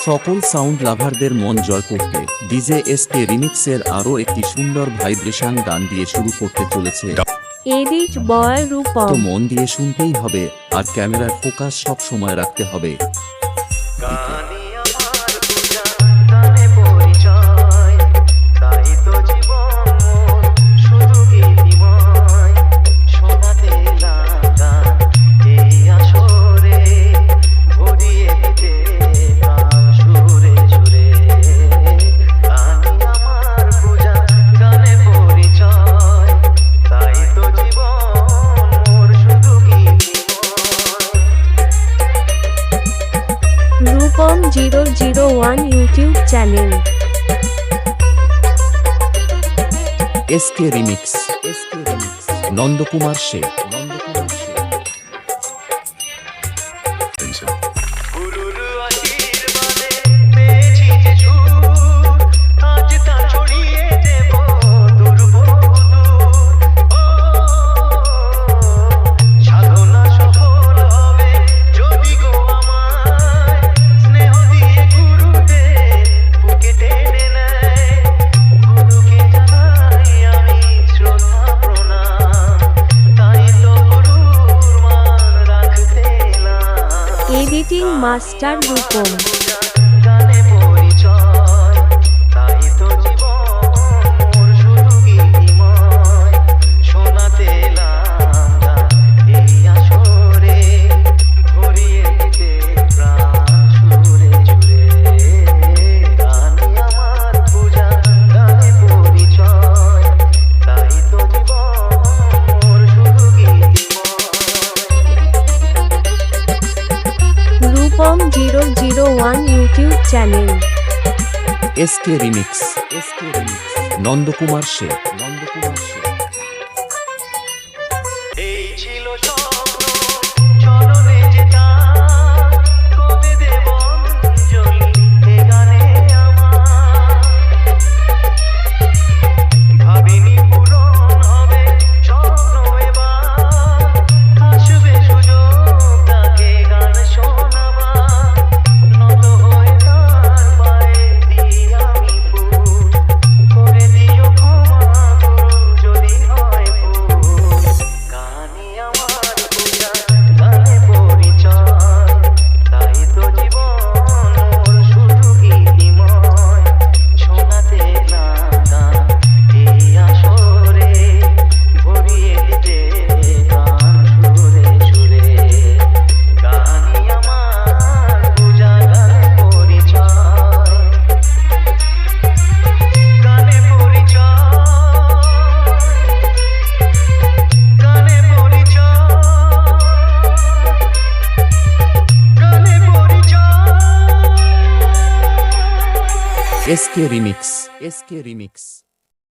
সকল সাউন্ড লাভারদের মন জয় করতে ডিজে এসকে রিমিক্সের আরও একটি সুন্দর ভাইব্রেশন গান দিয়ে শুরু করতে চলেছে। এডিট বয় তো রূপম। মন দিয়ে শুনতেই হবে, আর ক্যামেরার ফোকাস সব সময় রাখতে হবে। Rupam 001 YouTube channel. SK remix, Nandakumar Sheikh. Editing master Rupam. Rupam 001 YouTube channel. SK remix, Nandakumar Sheikh. এই ছিল স্বপ্ন চলনে যেটা কবে দেব অঞ্জলি এ গানে আমার ভাবিনি পূরণ হবে স্বপ্ন এবার আসবে সুযোগ তাকে গান শোনাবার নত হয়ে তার পায়ে দিই আমি ফুল করে দিও ক্ষমা গুরু যদি হয় ভুল গানই আমার পূজা গানে পরিচয় তাই তো জীবন মোর শুধু গীতিময় শোনাতে না গান এই আসরে ভরিয়ে দিতে গান সুরে সুরে গানই আমার পূজা গানে পরিচয় গানে পরিচয় গানে পরিচয় গানে পরিচয় এসকে রিমিক্স।